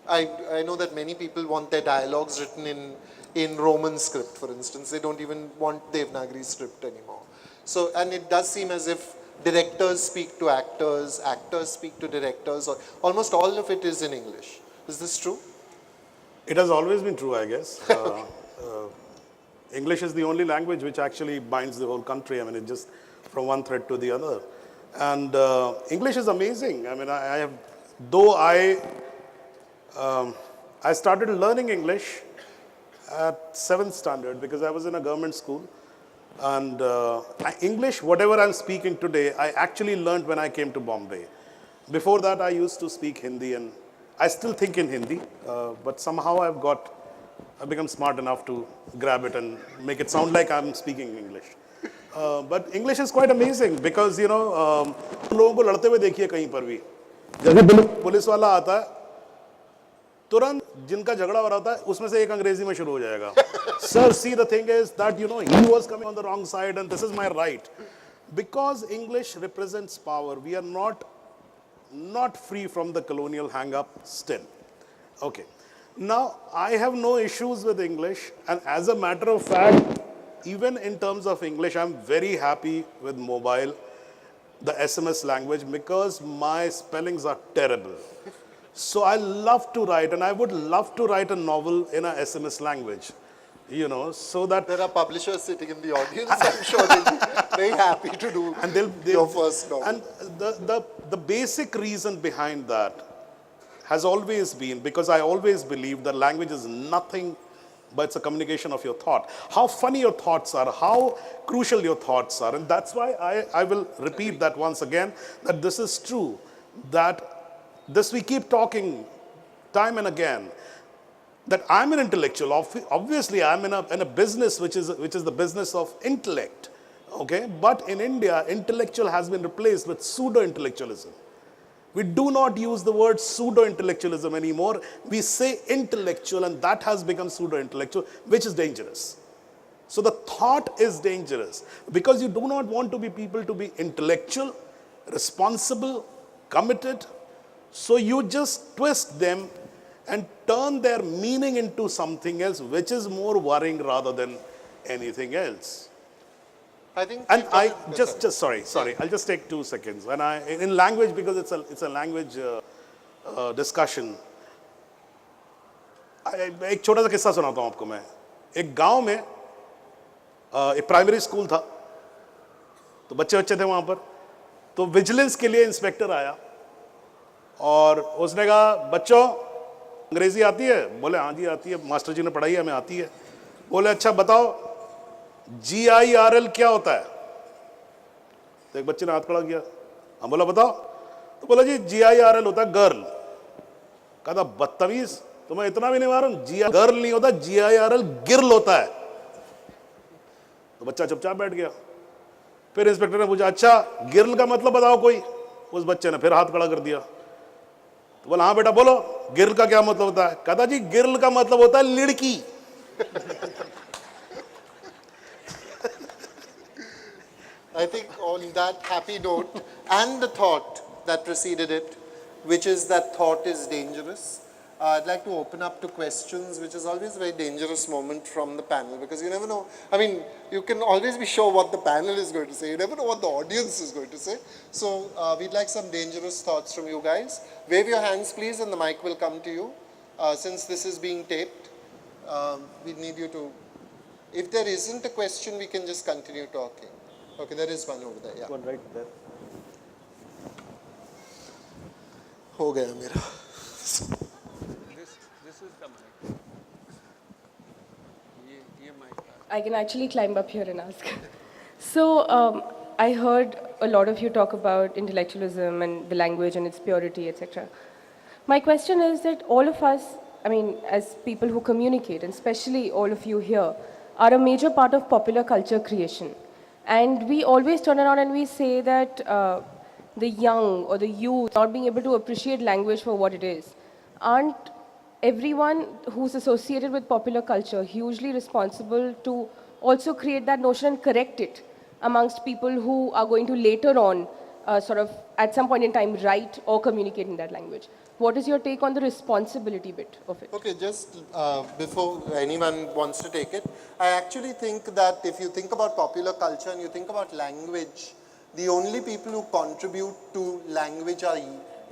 I know that many people want their dialogues written in Roman script, for instance. They don't even want Devanagari script anymore. So, and it does seem as if directors speak to actors, actors speak to directors, or almost all of it is in English. Is this true? It has always been true, I guess. English is the only language which actually binds the whole country. I mean, it's just from one thread to the other. And English is amazing. I mean, I have, though I started learning English at 7th standard because I was in a government school. And English, whatever I'm speaking today, I actually learned when I came to Bombay. Before that, I used to speak Hindi, and I still think in Hindi, but somehow I've become smart enough to grab it and make it sound like I'm speaking English. But English is quite amazing because, you know, लोगों को लड़ते हुए देखिए कहीं पर भी. जब police वाला आता है, तुरंत जिनका झगड़ा हो रहा था उसमें से एक अंग्रेजी में शुरू हो जाएगा. Sir, see, the thing is that, you know, he was coming on the wrong side and this is my right. Because English represents power, we are not free from the colonial hang-up still. Okay. Now, I have no issues with English, and as a matter of fact, even in terms of English, I'm very happy with mobile, the SMS language, because my spellings are terrible. So I love to write, and I would love to write a novel in a SMS language, you know, so that... There are publishers sitting in the audience. I'm sure they'll be very happy to do and your first novel. And the basic reason behind that has always been, because I always believe that language is nothing but it's a communication of your thought. How funny your thoughts are, how crucial your thoughts are. And that's why I will repeat that once again, that this is true, that this we keep talking time and again, that I'm an intellectual. Obviously, I'm in a business which is the business of intellect. Okay, but in India, intellectual has been replaced with pseudo-intellectualism. We do not use the word pseudo-intellectualism anymore. We say intellectual, and that has become pseudo-intellectual, which is dangerous. So the thought is dangerous because you do not want to be people to be intellectual, responsible, committed. So you just twist them and turn their meaning into something else, which is more worrying rather than anything else. I think, And I sorry, I'll just take 2 seconds. When in language, because it's a language discussion, एक छोटा सा किस्सा सुनाता हूँ आपको मैं. एक गांव में एक प्राइमरी स्कूल था, तो बच्चे थे वहाँ पर, तो विजिलेंस के लिए इंस्पेक्टर आया और उसने कहा, बच्चों अंग्रेजी आती है? बोले हाँ जी आती है, मास्टर जी ने पढ़ाई है, हमें आती है. बोले अच्छा बताओ GIRL क्या होता है? तो एक बच्चे ने हाथ खड़ा किया. हम बोला बताओ. तो बोला जी GIRL होता है गर्ल. कहा था बदतमीज, तुम्हें इतना भी नहीं मालूम? गर्ल नहीं होता, GIRL गिरल होता है. तो बच्चा चुपचाप बैठ गया. फिर इंस्पेक्टर ने पूछा, अच्छा गिरल का मतलब बताओ कोई. उस बच्चे ने फिर हाथ खड़ा कर दिया. तो बोला हाँ बेटा बोलो, गिरल का क्या मतलब होता है? कहा था जी गिरल का मतलब होता है लड़की. I think on that happy note and the thought that preceded it, which is that thought is dangerous, I'd like to open up to questions, which is always a very dangerous moment from the panel because you never know. I mean, you can always be sure what the panel is going to say. You never know what the audience is going to say. So we'd like some dangerous thoughts from you guys. Wave your hands, please, and the mic will come to you. Since this is being taped, we need you to... If there isn't a question, we can just continue talking. Okay, there is one over there. Yeah. One right there. हो गया मेरा. This is the mic. ये mic. I can actually climb up here and ask. So, I heard a lot of you talk about intellectualism and the language and its purity, etc. My question is that all of us, I mean, as people who communicate, and especially all of you here, are a major part of popular culture creation. And we always turn around and we say that the young or the youth not being able to appreciate language for what it is. Aren't everyone who's associated with popular culture hugely responsible to also create that notion and correct it amongst people who are going to later on sort of at some point in time write or communicate in that language. What is your take on the responsibility bit of it? Okay, just before anyone wants to take it, I actually think that if you think about popular culture and you think about language, the only people who contribute to language are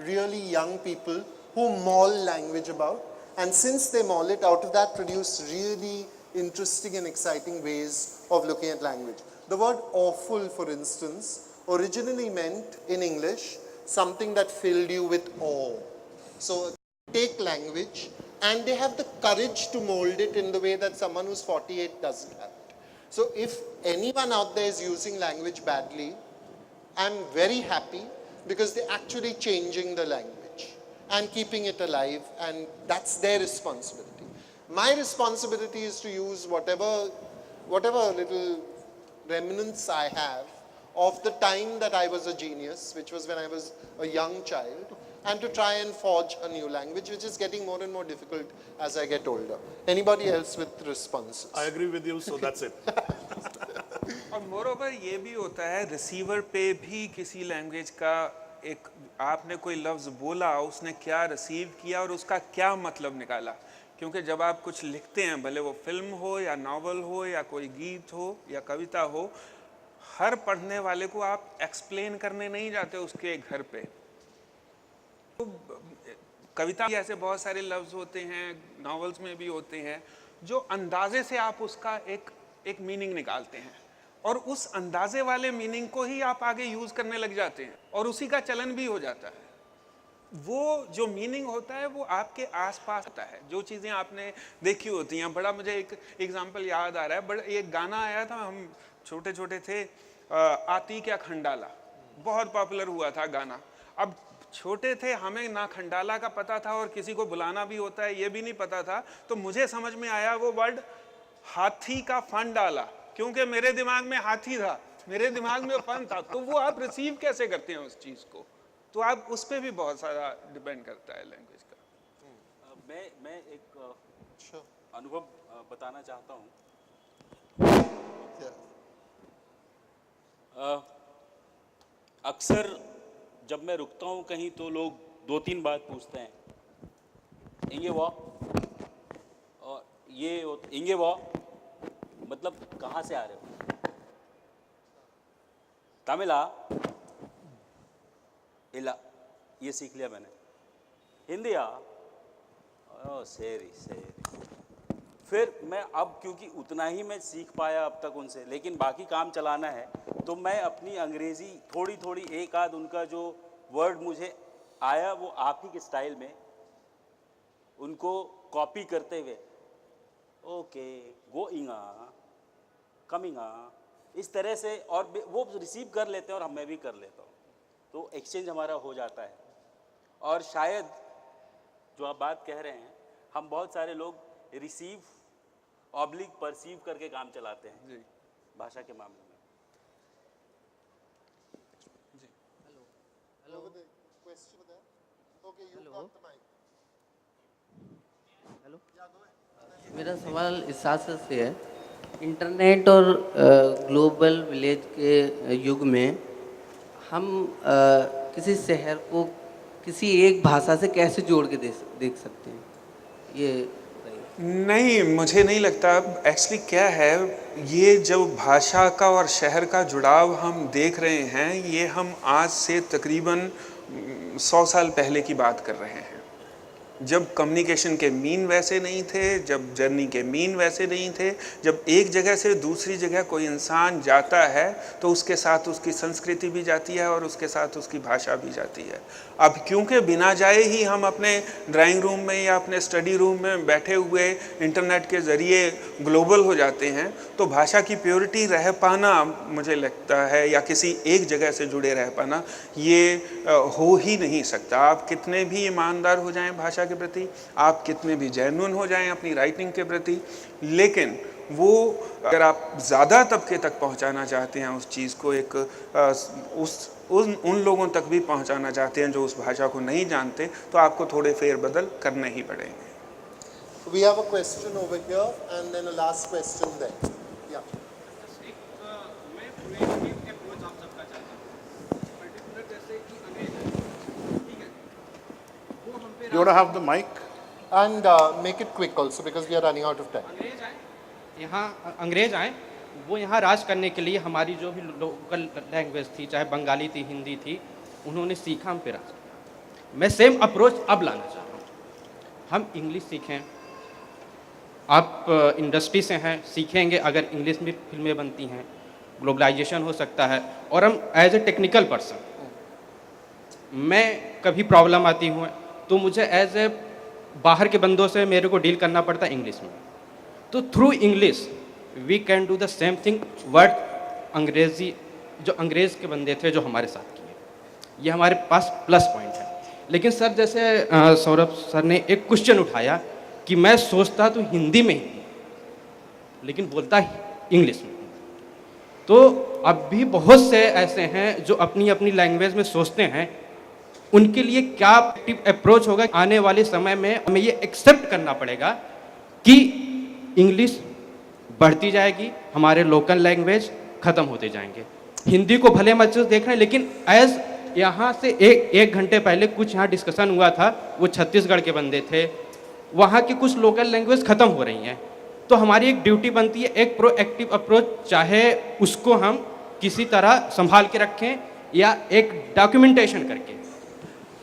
really young people who maul language about. And since they maul it, out of that produce really interesting and exciting ways of looking at language. The word awful, for instance, originally meant in English something that filled you with awe. So take language and they have the courage to mold it in the way that someone who's 48 doesn't have it. So if anyone out there is using language badly, I'm very happy because they're actually changing the language and keeping it alive, and that's their responsibility. My responsibility is to use whatever little remnants I have of the time that I was a genius, which was when I was a young child, and to try and forge a new language, which is getting more and more difficult as I get older. Anybody else with responses? I agree with you, so that's it. और moreover ये भी होता है receiver पे भी किसी language का एक आपने कोई लफ्ज़ बोला उसने क्या रिसीव किया और उसका क्या मतलब निकाला, क्योंकि जब आप कुछ लिखते हैं भले वो फिल्म हो या नावल हो या कोई गीत हो या कविता हो, हर पढ़ने वाले को आप एक्सप्लेन करने नहीं जाते उसके घर पे। तो कविता में ऐसे बहुत सारे लफ्ज़ होते हैं, नावल्स में भी होते हैं, जो अंदाजे से आप उसका एक मीनिंग निकालते हैं और उस अंदाजे वाले मीनिंग को ही आप आगे यूज़ करने लग जाते हैं और उसी का चलन भी हो जाता है। वो जो मीनिंग होता है वो आपके आसपास होता है, जो चीज़ें आपने देखी होती हैं। बड़ा मुझे एक एग्जांपल याद आ रहा है, बड़ा एक गाना आया था, हम छोटे छोटे थे, आती क्या खंडाला, बहुत पॉपुलर हुआ था गाना। अब छोटे थे, हमें ना खंडाला का पता था और किसी को बुलाना भी होता है ये भी नहीं पता था, तो मुझे समझ में आया वो वर्ड हाथी का फन डाला, क्योंकि मेरे दिमाग में हाथी था, मेरे दिमाग में फन था। तो वो आप रिसीव कैसे करते हैं उस चीज़ को, तो आप उस पर भी बहुत सारा डिपेंड करता है लैंग्वेज का। मैं एक अनुभव बताना चाहता हूँ। अक्सर जब मैं रुकता हूँ कहीं तो लोग 2-3 बात पूछते हैं, इंगे वो, और ये इंगे वो मतलब कहाँ से आ रहे हो, तमिला इला, ये सीख लिया मैंने, हिंदिया सेरी सेरी। फिर मैं अब क्योंकि उतना ही मैं सीख पाया अब तक उनसे, लेकिन बाकी काम चलाना है, तो मैं अपनी अंग्रेज़ी थोड़ी थोड़ी एक आध उनका जो वर्ड मुझे आया वो आप ही के स्टाइल में उनको कॉपी करते हुए, ओके गोइंगा कमिंगा, इस तरह से, और वो रिसीव कर लेते हैं और मैं भी कर लेता हूँ, तो एक्सचेंज हमारा हो जाता है। और शायद जो आप बात कह रहे हैं, हम बहुत सारे लोग रिसीव ऑब्लिक परसीव करके काम चलाते हैं जी, भाषा के मामले में। जी हेलो हेलो, मेरा सवाल इस हिसाब से है, इंटरनेट और ग्लोबल विलेज के युग में हम किसी शहर को किसी एक भाषा से कैसे जोड़ के देख सकते हैं, ये नहीं, मुझे नहीं लगता। एक्चुअली क्या है, ये जब भाषा का और शहर का जुड़ाव हम देख रहे हैं, ये हम आज से तकरीबन 100 साल पहले की बात कर रहे हैं, जब कम्युनिकेशन के मीन वैसे नहीं थे, जब जर्नी के मीन वैसे नहीं थे। जब एक जगह से दूसरी जगह कोई इंसान जाता है तो उसके साथ उसकी संस्कृति भी जाती है और उसके साथ उसकी भाषा भी जाती है। अब क्योंकि बिना जाए ही हम अपने ड्राइंग रूम में या अपने स्टडी रूम में बैठे हुए इंटरनेट के ज़रिए ग्लोबल हो जाते हैं, तो भाषा की प्योरिटी रह पाना मुझे लगता है, या किसी एक जगह से जुड़े रह पाना, ये हो ही नहीं सकता। आप कितने भी ईमानदार हो जाएं भाषा के प्रति, आप कितने भी जेन्युइन हो जाएं अपनी राइटिंग के प्रति, लेकिन वो अगर आप ज़्यादा तबके तक पहुंचाना चाहते हैं उस चीज़ को, उन लोगों तक भी पहुंचाना चाहते हैं जो उस भाषा को नहीं जानते, तो आपको थोड़े फेरबदल करने ही पड़ेंगे। We have a question over here and then a last question there. Yeah. You want to have the mic? And make it quick also because we are running out of time. अंग्रेज आए, यहाँ अंग्रेज आए, वो यहाँ राज करने के लिए हमारी जो भी लोकल लैंग्वेज थी, चाहे बंगाली थी, हिंदी थी, उन्होंने सीखा, हम पे राज किया। मैं सेम अप्रोच अब लाना चाह रहा हूँ। हम इंग्लिश सीखें, आप इंडस्ट्री से हैं, सीखेंगे, अगर इंग्लिश में फिल्में बनती हैं, ग्लोबलाइजेशन हो सकता है। और हम एज ए टेक्निकल पर्सन, मैं कभी प्रॉब्लम आती हूँ तो मुझे एज ए बाहर के बंदों से मेरे को डील करना पड़ता है इंग्लिश में। तो through English we can do the same thing word अंग्रेजी जो अंग्रेज़ के बंदे थे जो हमारे साथ किए, ये हमारे पास प्लस पॉइंट है। लेकिन सर जैसे सौरभ सर ने एक क्वेश्चन उठाया कि मैं सोचता तो हिंदी में ही लेकिन बोलता इंग्लिश में, तो अब भी बहुत से ऐसे हैं जो अपनी अपनी लैंग्वेज में सोचते हैं। उनके लिए क्या अप्रोच होगा? आने वाले समय में हमें ये एक्सेप्ट करना पड़ेगा कि इंग्लिश बढ़ती जाएगी, हमारे लोकल लैंग्वेज ख़त्म होते जाएंगे। हिंदी को भले मत देख रहे हैं, लेकिन एज यहाँ से एक घंटे पहले कुछ यहाँ डिस्कशन हुआ था, वो छत्तीसगढ़ के बंदे थे, वहाँ की कुछ लोकल लैंग्वेज ख़त्म हो रही हैं। तो हमारी एक ड्यूटी बनती है, एक प्रोएक्टिव अप्रोच, चाहे उसको हम किसी तरह संभाल के रखें या एक डॉक्यूमेंटेशन करके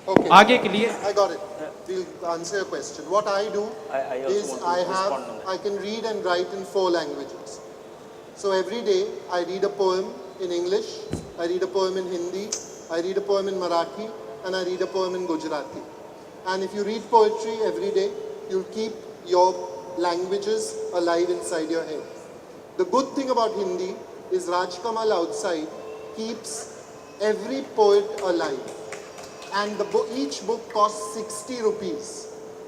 Okay. आगे के लिए। I got it. We'll answer your question. What I do I also is want to respond on that. I can read and write in 4 languages. So every day I read a poem in English, I read a poem in Hindi, I read a poem in Marathi, and I read a poem in Gujarati. And if you read poetry every day, you'll keep your languages alive inside your head. The good thing about Hindi is Rajkamal outside keeps every poet alive. And each book costs 60 rupees.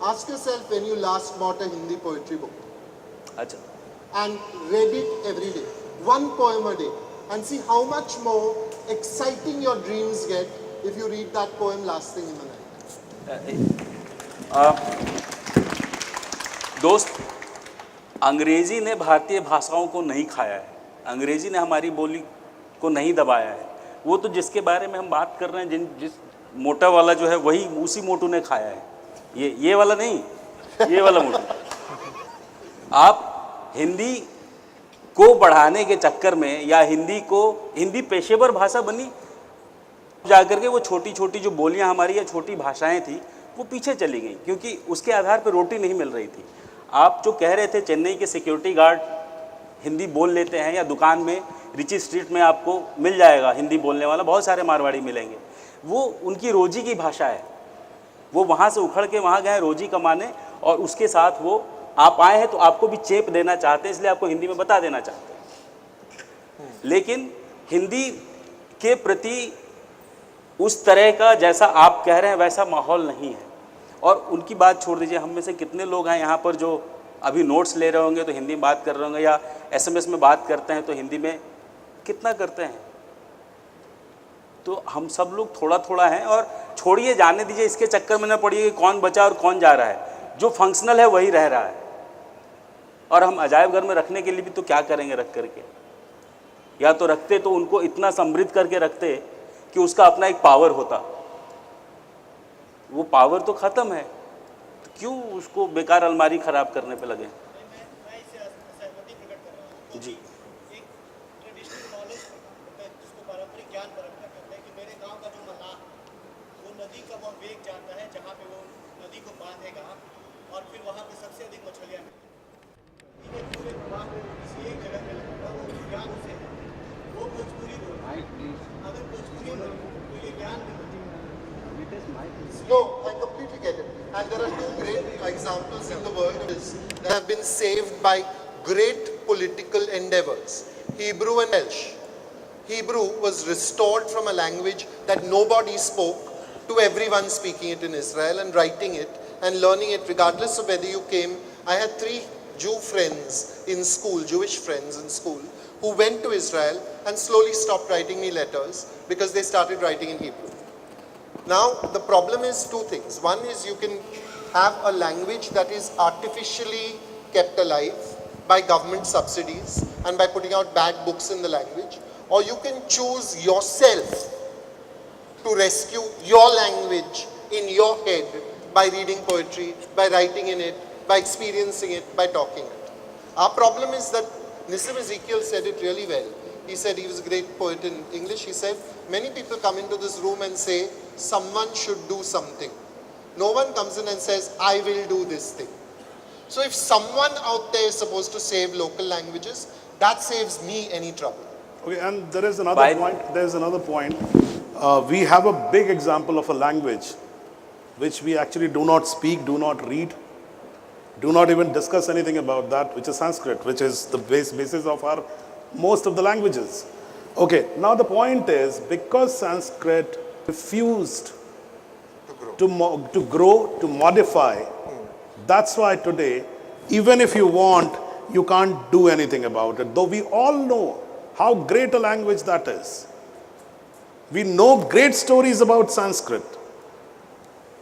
Ask yourself when you last bought a Hindi poetry book. अच्छा, And read it every day. 1 poem a day. And see how much more exciting your dreams get if you read that poem last thing in the night. दोस्त, अंग्रेजी ने भारतीय भाषाओं को नहीं खाया है, अंग्रेजी ने हमारी बोली को नहीं दबाया है। वो तो जिसके बारे में हम बात कर रहे हैं, जिस मोटा वाला जो है वही उसी मोटू ने खाया है, ये वाला नहीं, ये वाला मोटू। आप हिंदी को बढ़ाने के चक्कर में या हिंदी पेशेवर भाषा बनी, जाकर के वो छोटी छोटी जो बोलियां हमारी या छोटी भाषाएं थी वो पीछे चली गई, क्योंकि उसके आधार पर रोटी नहीं मिल रही थी। आप जो कह रहे थे चेन्नई के सिक्योरिटी गार्ड हिंदी बोल लेते हैं, या दुकान में रिची स्ट्रीट में आपको मिल जाएगा हिंदी बोलने वाला, बहुत सारे मारवाड़ी मिलेंगे, वो उनकी रोजी की भाषा है। वो वहाँ से उखड़ के वहाँ गए रोजी कमाने, और उसके साथ वो आप आए हैं तो आपको भी चेप देना चाहते हैं, इसलिए आपको हिंदी में बता देना चाहते हैं। लेकिन हिंदी के प्रति उस तरह का जैसा आप कह रहे हैं वैसा माहौल नहीं है। और उनकी बात छोड़ दीजिए, हम में से कितने लोग हैं यहाँ पर जो अभी नोट्स ले रहे होंगे तो हिंदी में बात कर रहे होंगे, या SMS में बात करते हैं तो हिंदी में कितना करते हैं। तो हम सब लोग थोड़ा थोड़ा हैं, और छोड़िए, जाने दीजिए, इसके चक्कर में ना पड़िए कि कौन बचा और कौन जा रहा है। जो फंक्शनल है वही रह रहा है, और हम अजायब घर में रखने के लिए भी तो क्या करेंगे रख करके। या तो रखते तो उनको इतना समृद्ध करके रखते कि उसका अपना एक पावर होता। वो पावर तो ख़त्म है, तो क्यों उसको बेकार अलमारी ख़राब करने पे लगे। जी, No, I completely get it. And there are 2 great examples in the world that have been saved by great political endeavors. Hebrew and Welsh. Hebrew was restored from a language that nobody spoke to everyone speaking it in Israel and writing it and learning it regardless of whether you came. I had 3 Jew friends in school, Jewish friends in school, who went to Israel and slowly stopped writing me letters because they started writing in Hebrew. Now, the problem is 2 things. One is you can have a language that is artificially kept alive by government subsidies and by putting out bad books in the language, or you can choose yourself to rescue your language in your head by reading poetry, by writing in it, by experiencing it, by talking it. Our problem is that Nissim Ezekiel said it really well. He said he was a great poet in English. He said, many people come into this room and say, someone should do something. No one comes in and says, I will do this thing. So if someone out there is supposed to save local languages, that saves me any trouble. Okay, and there is another point. There is another point. We have a big example of a language which we actually do not speak, do not read, do not even discuss anything about that, which is Sanskrit, which is the basis of our most of the languages. Okay, now the point is, because Sanskrit refused to grow, to modify, that's why today, even if you want, you can't do anything about it. Though we all know how great a language that is. We know great stories about Sanskrit,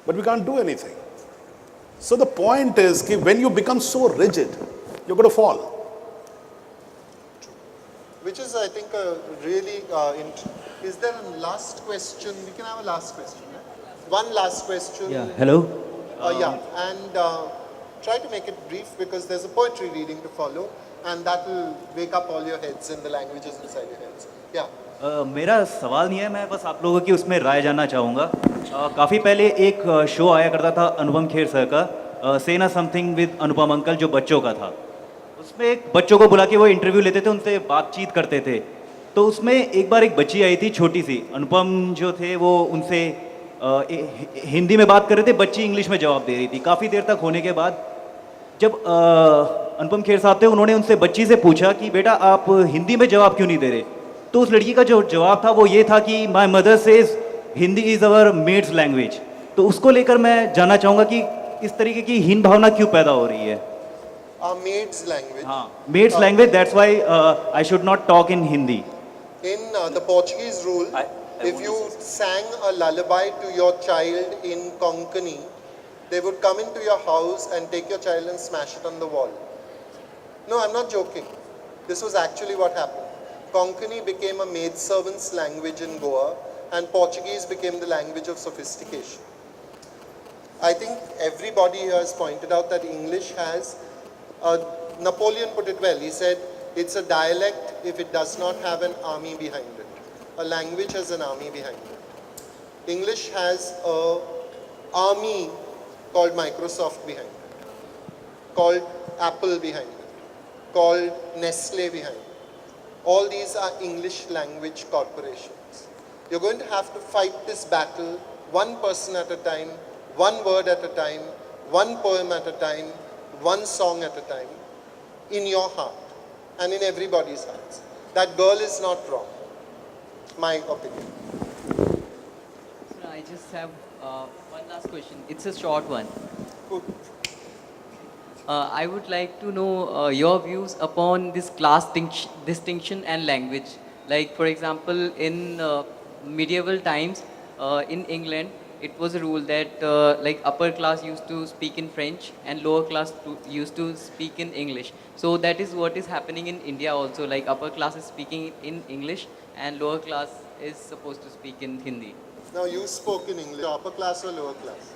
but we can't do anything. So the point is that when you become so rigid, you're going to fall. Which is, I think, a really, is there a last question? We can have a last question. Right? One last question. Yeah, hello. Yeah, and try to make it brief because there's a poetry reading to follow and that will wake up all your heads in the languages inside your heads. Yeah. मेरा सवाल नहीं है, मैं बस आप लोगों की उसमें राय जानना चाहूँगा। काफ़ी पहले एक शो आया करता था अनुपम खेर सर का, से ना समथिंग विद अनुपम अंकल, जो बच्चों का था। उसमें एक बच्चों को बुला के वो इंटरव्यू लेते थे, उनसे बातचीत करते थे। तो उसमें एक बार एक बच्ची आई थी छोटी सी, अनुपम जो थे वो उनसे हिंदी में बात कर रहे थे, बच्ची इंग्लिश में जवाब दे रही थी। काफ़ी देर तक होने के बाद जब अनुपम खेर साहब थे, उन्होंने उनसे बच्ची से पूछा कि बेटा आप हिंदी में जवाब क्यों नहीं दे रहे? तो उस लड़की का जो जवाब था वो ये था कि my mother says Hindi is our maid's language. तो उसको लेकर मैं जानना चाहूँगा कि इस तरीके की हीन भावना क्यों पैदा हो रही है? Maid's language. हाँ, maid's language, that's why I should not talk in Hindi. In the Portuguese rule, if you sang a lullaby to your child in Konkani, they would come into your house and take your child and smash it on the wall. No, I'm not joking. This was actually what happened. Konkani became a maidservant's language in Goa and Portuguese became the language of sophistication. I think everybody here has pointed out that English has, Napoleon put it well, he said, it's a dialect if it does not have an army behind it. A language has an army behind it. English has an army called Microsoft behind it, called Apple behind it, called Nestle behind it. All these are English language corporations. You're going to have to fight this battle one person at a time, one word at a time, one poem at a time, one song at a time, in your heart and in everybody's hearts. That girl is not wrong, my opinion. Sir, I just have one last question. It's a short one. Good. I would like to know your views upon this class distinction and language. Like, for example, in medieval times, in England, it was a rule that like upper class used to speak in French and lower class used to speak in English. So that is what is happening in India also. Like upper class is speaking in English and lower class is supposed to speak in Hindi. Now you spoke in English, upper class or lower class?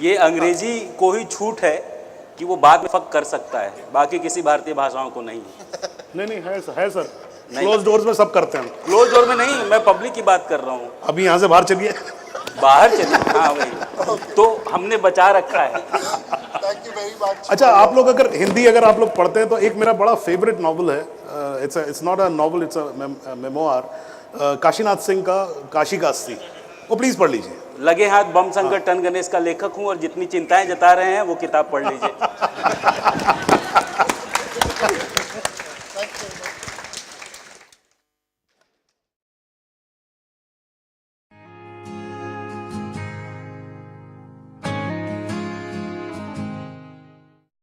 ये अंग्रेजी को ही छूट है कि वो बाद में fuck कर सकता है, बाकी किसी भारतीय भाषाओं को नहीं। नहीं है सर। क्लोज डोर्स में सब करते हैं। क्लोज डोर में नहीं, मैं पब्लिक की बात कर रहा हूँ। अभी यहाँ से बाहर चलिए। बाहर चलिए, हाँ वही। तो हमने बचा रखा है। Thank you very much. अच्छा, आप लोग अगर हिंदी अगर आप लोग पढ़ते हैं तो एक मेरा बड़ा फेवरेट नॉवल है, it's not a novel, it's a memoir, Kashinath Singh का काशी कास्ती, वो प्लीज पढ़ लीजिए। लगे हाथ बम शंकर टन गणेश का लेखक हूँ और जितनी चिंताएं जता रहे हैं वो किताब पढ़ लीजिए।